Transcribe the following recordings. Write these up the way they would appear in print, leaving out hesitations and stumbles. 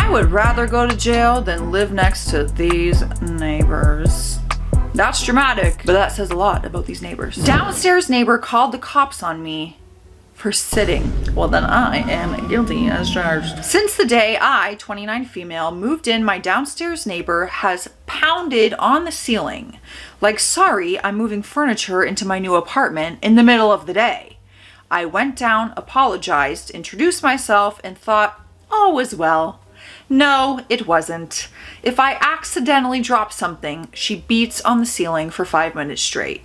I would rather go to jail than live next to these neighbors. That's dramatic, but that says a lot about these neighbors. Downstairs neighbor called the cops on me for sitting. Well, then I am guilty as charged. Since the day I, 29 female, moved in, my downstairs neighbor has pounded on the ceiling. Like, sorry, I'm moving furniture into my new apartment in the middle of the day. I went down, apologized, introduced myself, and thought, all was well. No, it wasn't. If I accidentally drop something, she beats on the ceiling for 5 minutes straight.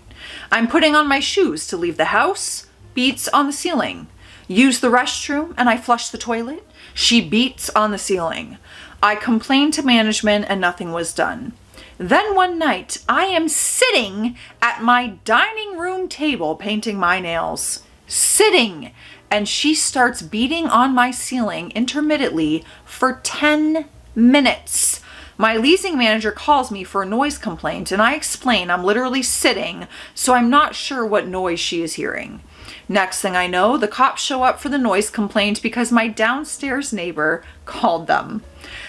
I'm putting on my shoes to leave the house, beats on the ceiling. Use the restroom and I flush the toilet, she beats on the ceiling. I complained to management and nothing was done. Then one night, I am sitting at my dining room table painting my nails. Sitting! And she starts beating on my ceiling intermittently for 10 minutes. My leasing manager calls me for a noise complaint and I explain I'm literally sitting, so I'm not sure what noise she is hearing. Next thing I know, the cops show up for the noise complaint because my downstairs neighbor called them.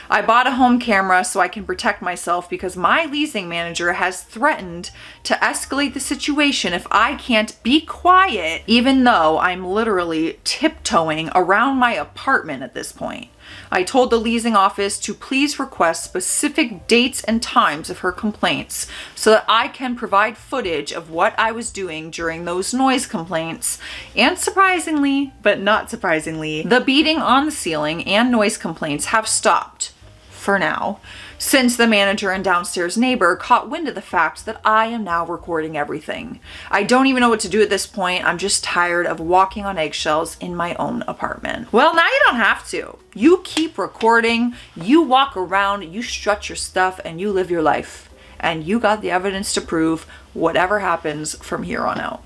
I bought a home camera so I can protect myself because my leasing manager has threatened to escalate the situation if I can't be quiet, even though I'm literally tiptoeing around my apartment at this point. I told the leasing office to please request specific dates and times of her complaints so that I can provide footage of what I was doing during those noise complaints. And surprisingly, but not surprisingly, the beating on the ceiling and noise complaints have stopped. For now, since the manager and downstairs neighbor caught wind of the fact that I am now recording everything. I don't even know what to do at this point. I'm just tired of walking on eggshells in my own apartment. Well, now you don't have to. You keep recording, you walk around, you strut your stuff, and you live your life. And you got the evidence to prove whatever happens from here on out.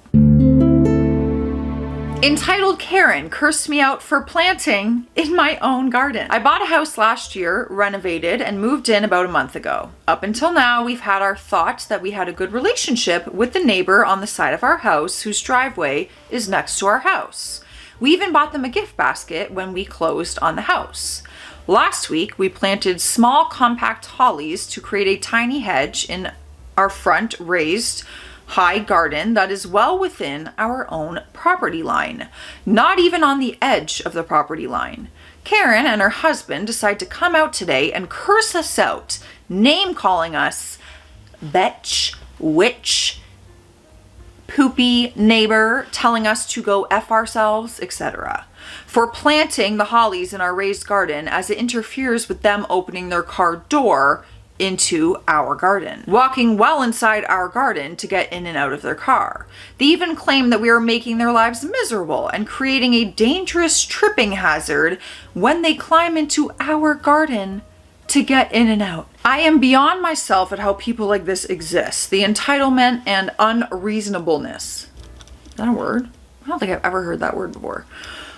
Entitled Karen cursed me out for planting in my own garden. I bought a house last year, renovated, and moved in about a month ago. Up until now, we've had our thoughts that we had a good relationship with the neighbor on the side of our house whose driveway is next to our house. We even bought them a gift basket when we closed on the house. Last week, we planted small compact hollies to create a tiny hedge in our front raised high garden that is well within our own property line, not even on the edge of the property line. Karen and her husband decide to come out today and curse us out, name calling us betch, witch, poopy neighbor, telling us to go F ourselves, etc. for planting the hollies in our raised garden as it interferes with them opening their car door into our garden, walking well inside our garden to get in and out of their car. They even claim that we are making their lives miserable and creating a dangerous tripping hazard when they climb into our garden to get in and out. I am beyond myself at how people like this exist. The entitlement and unreasonableness. Is that a word? I don't think I've ever heard that word before.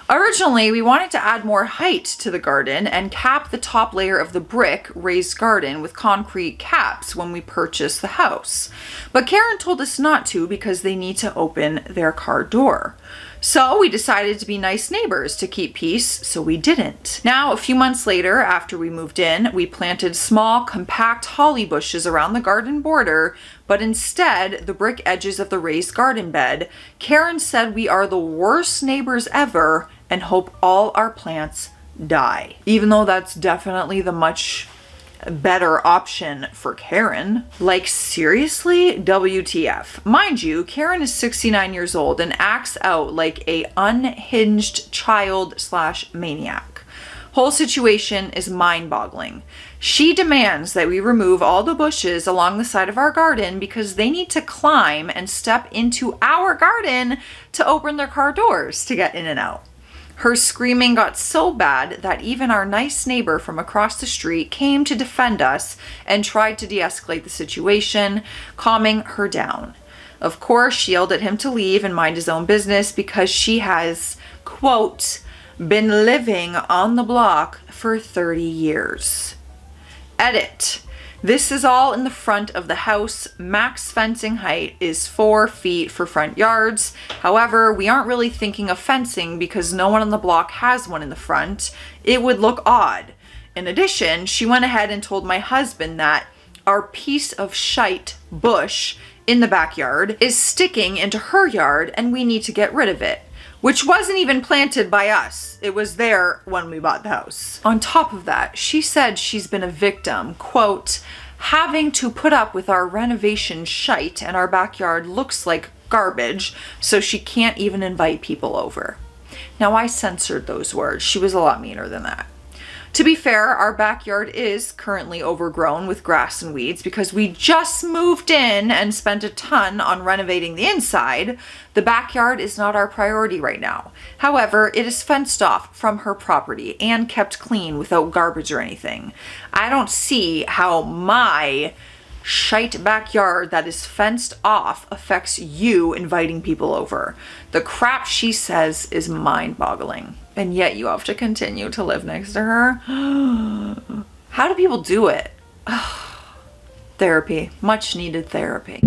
Originally, we wanted to add more height to the garden and cap the top layer of the brick raised garden with concrete caps when we purchased the house. But Karen told us not to because they need to open their car door. So we decided to be nice neighbors to keep peace, so we didn't. Now, a few months later, after we moved in, we planted small, compact holly bushes around the garden border, but instead, the brick edges of the raised garden bed. Karen said we are the worst neighbors ever and hope all our plants die. Even though that's definitely the much better option for Karen. Like, seriously? WTF. Mind you, Karen is 69 years old and acts out like a unhinged child/maniac. Whole situation is mind-boggling. She demands that we remove all the bushes along the side of our garden because they need to climb and step into our garden to open their car doors to get in and out. Her screaming got so bad that even our nice neighbor from across the street came to defend us and tried to de-escalate the situation, calming her down. Of course, she yelled at him to leave and mind his own business because she has, quote, been living on the block for 30 years. Edit. This is all in the front of the house. Max fencing height is 4 feet for front yards. However, we aren't really thinking of fencing because no one on the block has one in the front. It would look odd. In addition, she went ahead and told my husband that our piece of shite bush in the backyard is sticking into her yard and we need to get rid of it, which wasn't even planted by us. It was there when we bought the house. On top of that, she said she's been a victim, quote, having to put up with our renovation shite and our backyard looks like garbage, so she can't even invite people over. Now, I censored those words. She was a lot meaner than that. To be fair, our backyard is currently overgrown with grass and weeds because we just moved in and spent a ton on renovating the inside. The backyard is not our priority right now. However, it is fenced off from her property and kept clean without garbage or anything. I don't see how my shite backyard that is fenced off affects you inviting people over. The crap she says is mind-boggling. And yet you have to continue to live next to her. How do people do it? Therapy. Much needed therapy.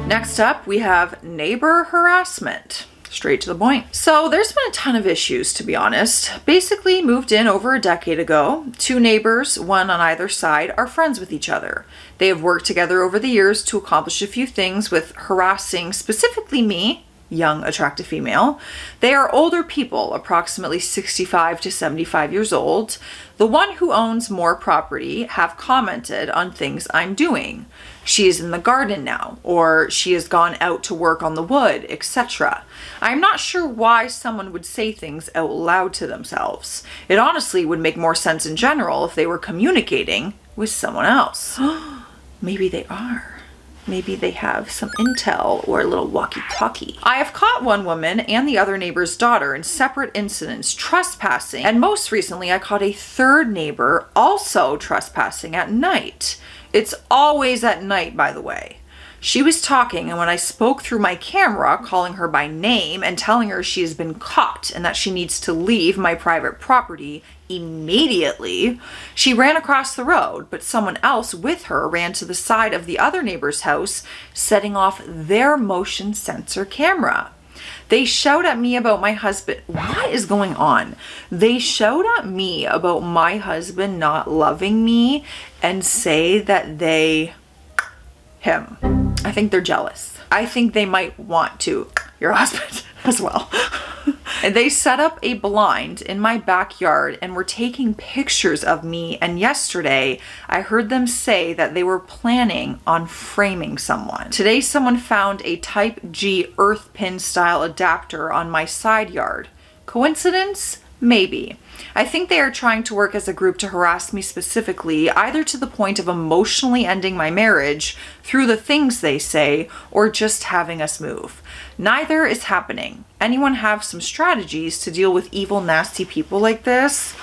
Next up, we have neighbor harassment. Straight to the point. So there's been a ton of issues, to be honest. Basically moved in over a decade ago. Two neighbors, one on either side, are friends with each other. They have worked together over the years to accomplish a few things with harassing specifically me, young, attractive female. They are older people, approximately 65 to 75 years old. The one who owns more property have commented on things I'm doing. She is in the garden now, or she has gone out to work on the wood, etc. I'm not sure why someone would say things out loud to themselves. It honestly would make more sense in general if they were communicating with someone else. Maybe they are. Maybe they have some intel or a little walkie-talkie. I have caught one woman and the other neighbor's daughter in separate incidents trespassing, and most recently I caught a third neighbor also trespassing at night. It's always at night, by the way. She was talking, and when I spoke through my camera, calling her by name and telling her she has been caught and that she needs to leave my private property immediately, she ran across the road, but someone else with her ran to the side of the other neighbor's house, setting off their motion sensor camera. They shout at me about my husband. What is going on? They shout at me about my husband not loving me and say that him. I think they're jealous. I think they might want to your husband as well. And they set up a blind in my backyard and were taking pictures of me. And yesterday I heard them say that they were planning on framing someone. Today someone found a Type G earth pin style adapter on my side yard. Coincidence? Maybe. I think they are trying to work as a group to harass me specifically, either to the point of emotionally ending my marriage through the things they say, or just having us move. Neither is happening. Anyone have some strategies to deal with evil, nasty people like this?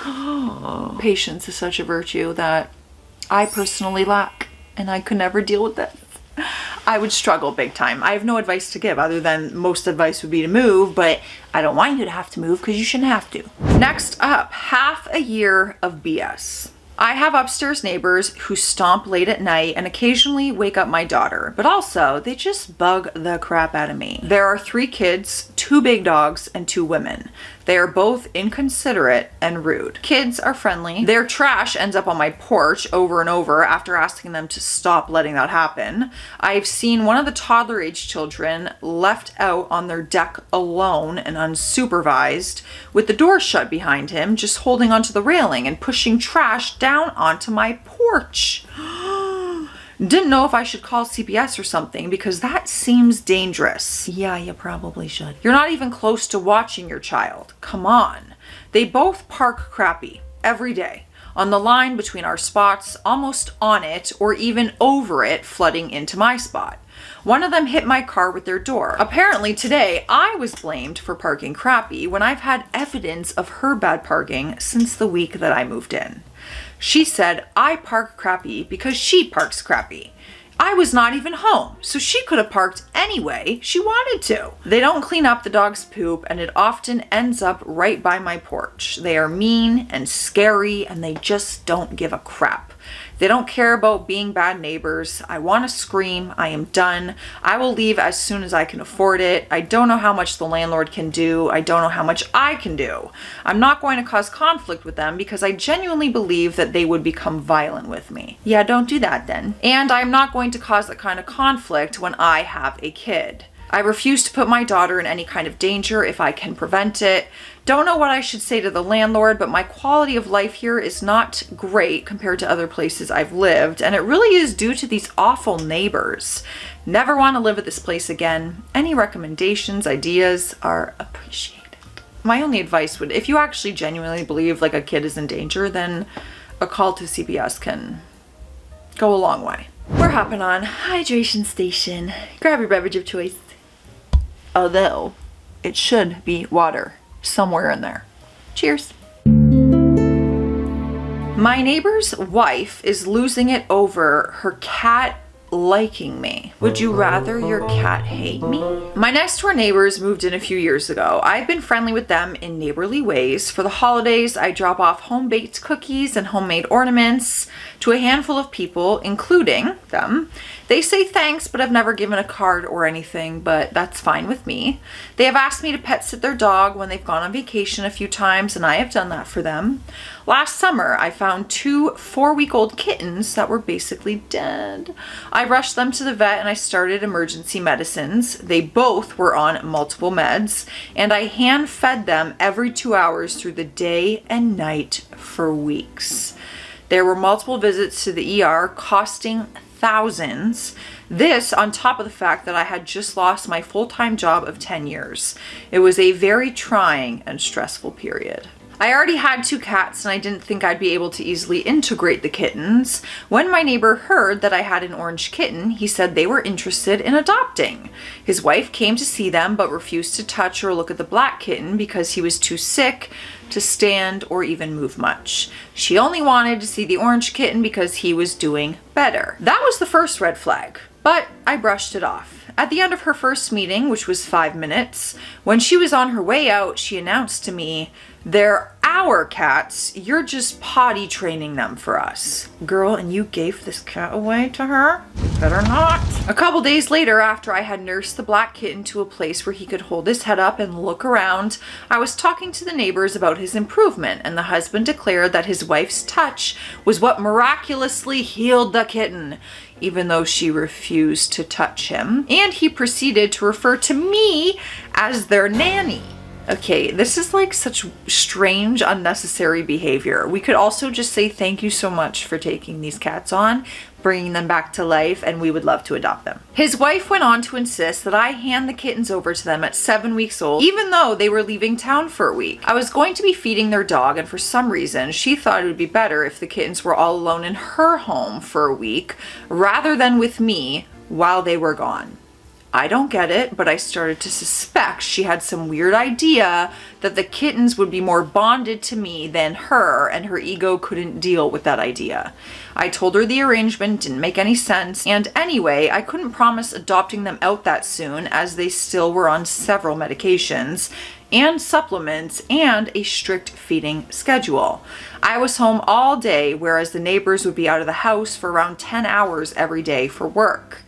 Patience is such a virtue that I personally lack, and I could never deal with this. I would struggle big time. I have no advice to give other than most advice would be to move, but I don't want you to have to move because you shouldn't have to. Next up, half a year of BS. I have upstairs neighbors who stomp late at night and occasionally wake up my daughter, but also they just bug the crap out of me. There are 3 kids, 2 big dogs, and 2 women. They are both inconsiderate and rude. Kids are friendly. Their trash ends up on my porch over and over after asking them to stop letting that happen. I've seen one of the toddler age children left out on their deck alone and unsupervised with the door shut behind him, just holding onto the railing and pushing trash down onto my porch. Didn't know if I should call CPS or something because that seems dangerous. Yeah, you probably should. You're not even close to watching your child. Come on. They both park crappy every day on the line between our spots, almost on it or even over it, flooding into my spot. One of them hit my car with their door. Apparently today I was blamed for parking crappy when I've had evidence of her bad parking since the week that I moved in. She said I park crappy because she parks crappy. I was not even home, so she could have parked any way she wanted to. They don't clean up the dog's poop, and it often ends up right by my porch. They are mean and scary, and they just don't give a crap. They don't care about being bad neighbors. I want to scream. I am done. I will leave as soon as I can afford it. I don't know how much the landlord can do. I don't know how much I can do. I'm not going to cause conflict with them because I genuinely believe that they would become violent with me. Yeah, don't do that then. And I'm not going to cause that kind of conflict when I have a kid. I refuse to put my daughter in any kind of danger if I can prevent it. Don't know what I should say to the landlord, but my quality of life here is not great compared to other places I've lived, and it really is due to these awful neighbors. Never want to live at this place again. Any recommendations, ideas are appreciated. My only advice would, if you actually genuinely believe like a kid is in danger, then a call to CPS can go a long way. We're hopping on hydration station. Grab your beverage of choice. Although it should be water somewhere in there. Cheers. My neighbor's wife is losing it over her cat liking me. Would you rather your cat hate me? My next door neighbors moved in a few years ago. I've been friendly with them in neighborly ways. For the holidays, I drop off home-baked cookies and homemade ornaments to a handful of people, including them. They say thanks, but I've never given a card or anything, but that's fine with me. They have asked me to pet sit their dog when they've gone on vacation a few times, and I have done that for them. Last summer, I found 2 4-week-old kittens that were basically dead. I rushed them to the vet and I started emergency medicines. They both were on multiple meds, and I hand fed them every 2 hours through the day and night for weeks. There were multiple visits to the ER costing thousands. This on top of the fact that I had just lost my full-time job of 10 years. It was a very trying and stressful period. I already had 2 cats and I didn't think I'd be able to easily integrate the kittens. When my neighbor heard that I had an orange kitten, he said they were interested in adopting. His wife came to see them but refused to touch or look at the black kitten because he was too sick to stand or even move much. She only wanted to see the orange kitten because he was doing better. That was the first red flag, but I brushed it off. At the end of her first meeting, which was 5 minutes, when she was on her way out, she announced to me, "They're our cats. You're just potty training them for us." Girl, and you gave this cat away to her? Better not. A couple days later, after I had nursed the black kitten to a place where he could hold his head up and look around, I was talking to the neighbors about his improvement, and the husband declared that his wife's touch was what miraculously healed the kitten, even though she refused to touch him. And he proceeded to refer to me as their nanny. Okay, this is like such strange, unnecessary behavior. We could also just say thank you so much for taking these cats on, bringing them back to life, and we would love to adopt them. His wife went on to insist that I hand the kittens over to them at 7 weeks old, even though they were leaving town for a week. I was going to be feeding their dog, and for some reason, she thought it would be better if the kittens were all alone in her home for a week, rather than with me while they were gone. I don't get it, but I started to suspect she had some weird idea that the kittens would be more bonded to me than her, and her ego couldn't deal with that idea. I told her the arrangement didn't make any sense, and anyway, I couldn't promise adopting them out that soon as they still were on several medications and supplements and a strict feeding schedule. I was home all day, whereas the neighbors would be out of the house for around 10 hours every day for work.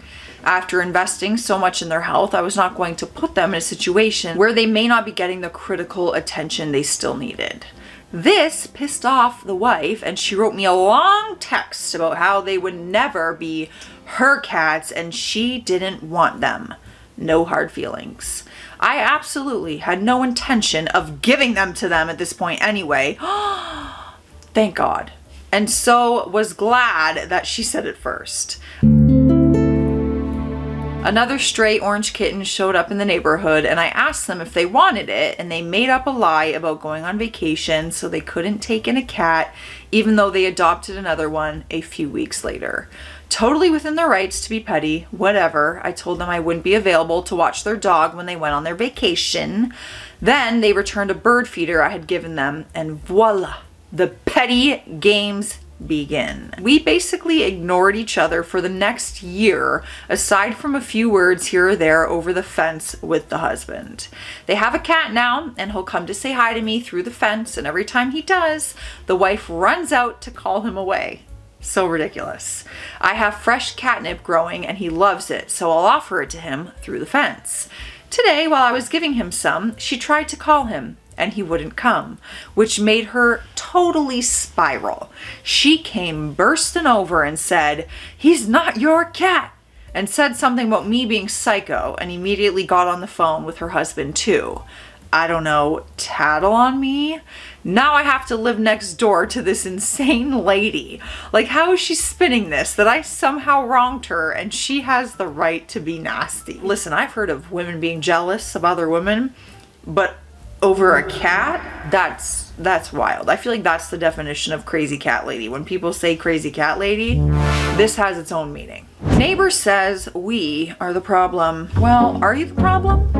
After investing so much in their health, I was not going to put them in a situation where they may not be getting the critical attention they still needed. This pissed off the wife, and she wrote me a long text about how they would never be her cats and she didn't want them. No hard feelings. I absolutely had no intention of giving them to them at this point anyway. Thank God. And so was glad that she said it first. Another stray orange kitten showed up in the neighborhood, and I asked them if they wanted it, and they made up a lie about going on vacation so they couldn't take in a cat, even though they adopted another one a few weeks later. Totally within their rights to be petty, whatever. I told them I wouldn't be available to watch their dog when they went on their vacation. Then they returned a bird feeder I had given them, and voila, the petty games begin. We basically ignored each other for the next year, aside from a few words here or there over the fence with the husband. They have a cat now, and he'll come to say hi to me through the fence, and every time he does, the wife runs out to call him away. So ridiculous. I have fresh catnip growing and he loves it, so I'll offer it to him through the fence. Today, while I was giving him some, she tried to call him and he wouldn't come, which made her totally spiral. She came bursting over and said, "He's not your cat," and said something about me being psycho, and immediately got on the phone with her husband too. I don't know, tattle on me? Now I have to live next door to this insane lady. Like, how is she spinning this? That I somehow wronged her and she has the right to be nasty. Listen, I've heard of women being jealous of other women, but over a cat, that's wild. I feel like that's the definition of crazy cat lady. When people say crazy cat lady, this has its own meaning. Neighbor says we are the problem. Well, are you the problem?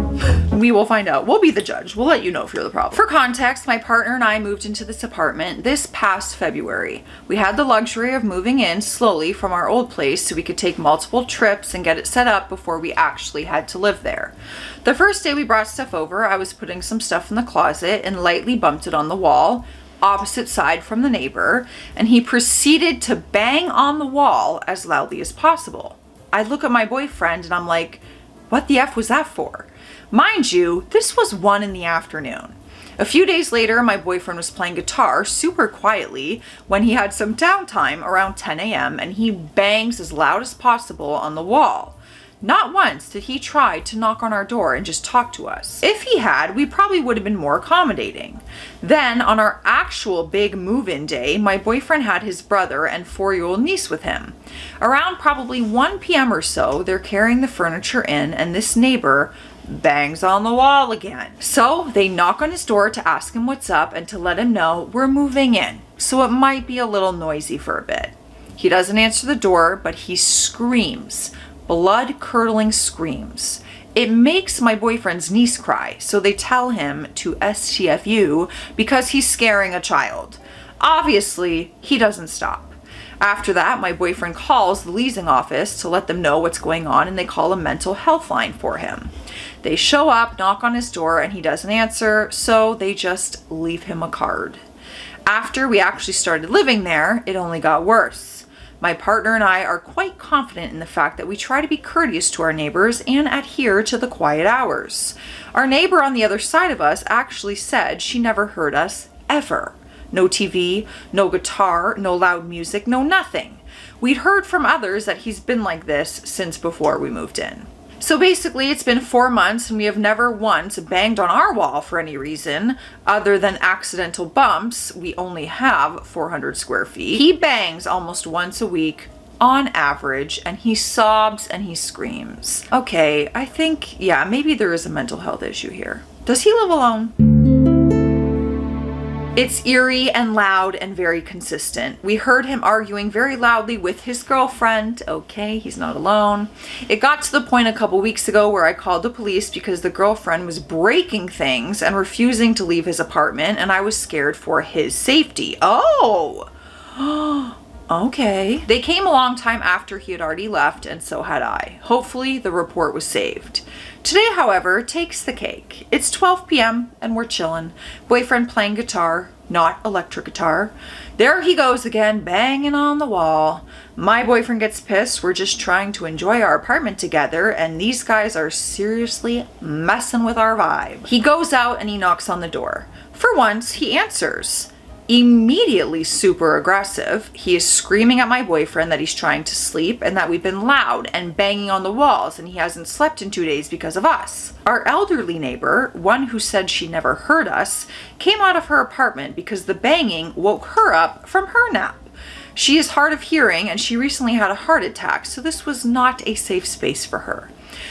We will find out. We'll be the judge. We'll let you know if you're the problem. For context, my partner and I moved into this apartment this past February. We had the luxury of moving in slowly from our old place so we could take multiple trips and get it set up before we actually had to live there. The first day we brought stuff over, I was putting some stuff in the closet and lightly bumped it on the wall, opposite side from the neighbor, and he proceeded to bang on the wall as loudly as possible. I look at my boyfriend and I'm like, what the F was that for? Mind you, this was 1 PM. A few days later, my boyfriend was playing guitar super quietly when he had some downtime around 10 a.m. and he bangs as loud as possible on the wall. Not once did he try to knock on our door and just talk to us. If he had, we probably would have been more accommodating. Then, on our actual big move-in day, my boyfriend had his brother and 4-year-old niece with him. Around probably 1 p.m. or so, they're carrying the furniture in and this neighbor bangs on the wall again. So they knock on his door to ask him what's up and to let him know we're moving in, so it might be a little noisy for a bit. He doesn't answer the door, but he screams. Blood-curdling screams. It makes my boyfriend's niece cry, so they tell him to STFU because he's scaring a child. Obviously, he doesn't stop. After that, my boyfriend calls the leasing office to let them know what's going on, and they call a mental health line for him. They show up, knock on his door, and he doesn't answer, so they just leave him a card. After we actually started living there, it only got worse. My partner and I are quite confident in the fact that we try to be courteous to our neighbors and adhere to the quiet hours. Our neighbor on the other side of us actually said she never heard us ever. No TV, no guitar, no loud music, no nothing. We'd heard from others that he's been like this since before we moved in. So basically, it's been 4 months and we have never once banged on our wall for any reason other than accidental bumps. We only have 400 square feet. He bangs almost once a week on average, and he sobs and he screams. Okay, I think, yeah, maybe there is a mental health issue here. Does he live alone? It's eerie and loud and very consistent. We heard him arguing very loudly with his girlfriend. Okay, he's not alone. It got to the point a couple weeks ago where I called the police because the girlfriend was breaking things and refusing to leave his apartment, and I was scared for his safety. Oh! Okay. They came a long time after he had already left, and so had I. Hopefully, the report was saved. Today, however, takes the cake. It's 12 p.m. and we're chillin'. Boyfriend playing guitar, not electric guitar. There he goes again, banging on the wall. My boyfriend gets pissed. We're just trying to enjoy our apartment together, and these guys are seriously messing with our vibe. He goes out and he knocks on the door. For once, he answers. Immediately super aggressive. He is screaming at my boyfriend that he's trying to sleep and that we've been loud and banging on the walls and he hasn't slept in 2 days because of us. Our elderly neighbor, one who said she never heard us, came out of her apartment because the banging woke her up from her nap. She is hard of hearing and she recently had a heart attack, so this was not a safe space for her.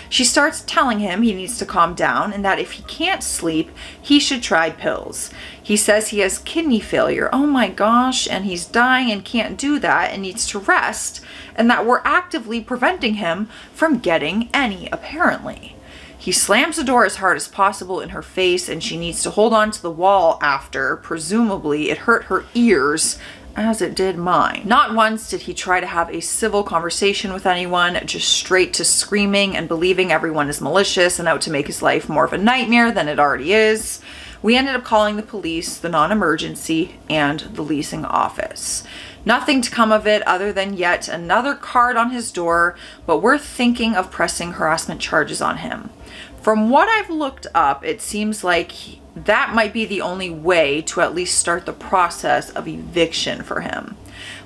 She starts telling him he needs to calm down and that if he can't sleep, he should try pills. He says he has kidney failure. Oh my gosh, and he's dying and can't do that and needs to rest, and that we're actively preventing him from getting any, apparently. He slams the door as hard as possible in her face and she needs to hold on to the wall after, presumably it hurt her ears as it did mine. Not once did he try to have a civil conversation with anyone, just straight to screaming and believing everyone is malicious and out to make his life more of a nightmare than it already is. We ended up calling the police, the non-emergency, and the leasing office. Nothing to come of it other than yet another card on his door, but we're thinking of pressing harassment charges on him. From what I've looked up, it seems like that might be the only way to at least start the process of eviction for him.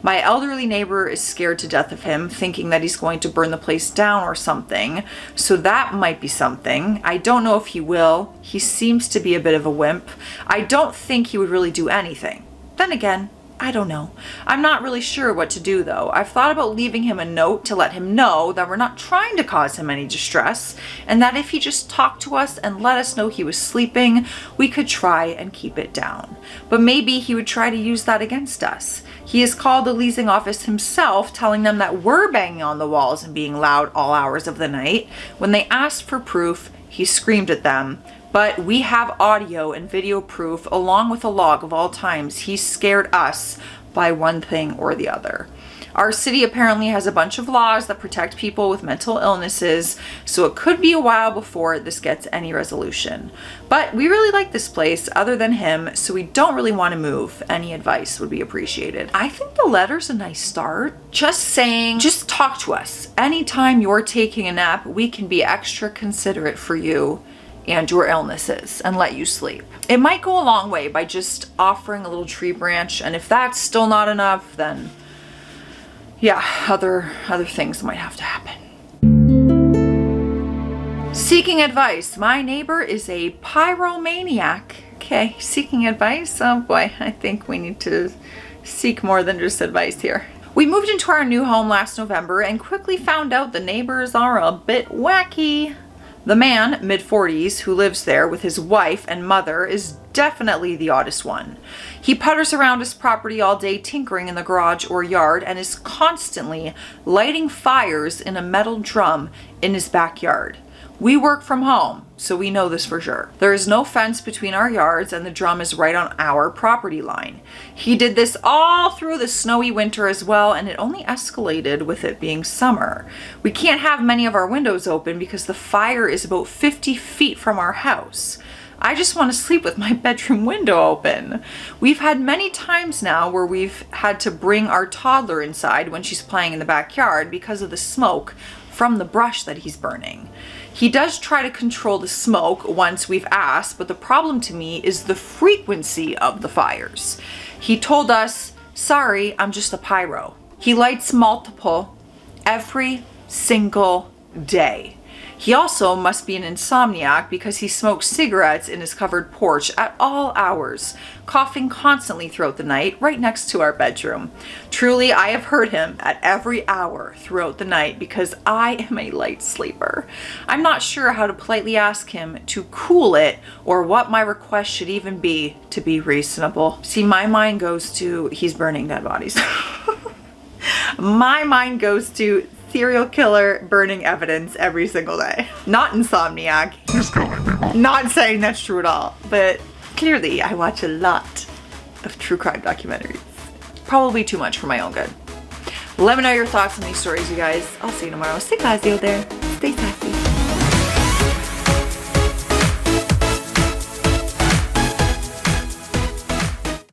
My elderly neighbor is scared to death of him, thinking that he's going to burn the place down or something, so that might be something. I don't know if he will. He seems to be a bit of a wimp. I don't think he would really do anything. Then again, I don't know. I'm not really sure what to do though. I've thought about leaving him a note to let him know that we're not trying to cause him any distress, and that if he just talked to us and let us know he was sleeping, we could try and keep it down. But maybe he would try to use that against us. He has called the leasing office himself, telling them that we're banging on the walls and being loud all hours of the night. When they asked for proof, he screamed at them. But we have audio and video proof along with a log of all times he scared us by one thing or the other. Our city apparently has a bunch of laws that protect people with mental illnesses, so it could be a while before this gets any resolution. But we really like this place other than him, so we don't really want to move. Any advice would be appreciated. I think the letter's a nice start. Just saying, just talk to us. Anytime you're taking a nap, we can be extra considerate for you and your illnesses and let you sleep. It might go a long way by just offering a little tree branch, and if that's still not enough, then yeah, other things might have to happen. Seeking advice. My neighbor is a pyromaniac. Okay, seeking advice. Oh boy, I think we need to seek more than just advice here. We moved into our new home last November and quickly found out the neighbors are a bit wacky. The man, mid-40s, who lives there with his wife and mother is definitely the oddest one. He putters around his property all day tinkering in the garage or yard and is constantly lighting fires in a metal drum in his backyard. We work from home, so we know this for sure. There is no fence between our yards and the drum is right on our property line. He did this all through the snowy winter as well, and it only escalated with it being summer. We can't have many of our windows open because the fire is about 50 feet from our house. I just want to sleep with my bedroom window open. We've had many times now where we've had to bring our toddler inside when she's playing in the backyard because of the smoke from the brush that he's burning. He does try to control the smoke once we've asked, but the problem to me is the frequency of the fires. He told us, "Sorry, I'm just a pyro." He lights multiple every single day. He also must be an insomniac because he smokes cigarettes in his covered porch at all hours, coughing constantly throughout the night right next to our bedroom. Truly, I have heard him at every hour throughout the night because I am a light sleeper. I'm not sure how to politely ask him to cool it or what my request should even be to be reasonable. See, my mind goes to he's burning dead bodies. My mind goes to serial killer burning evidence every single day. Not insomniac. Not saying that's true at all, but clearly I watch a lot of true crime documentaries. Probably too much for my own good. Let me know your thoughts on these stories, you guys. I'll see you tomorrow. Stay classy out there. Stay sassy.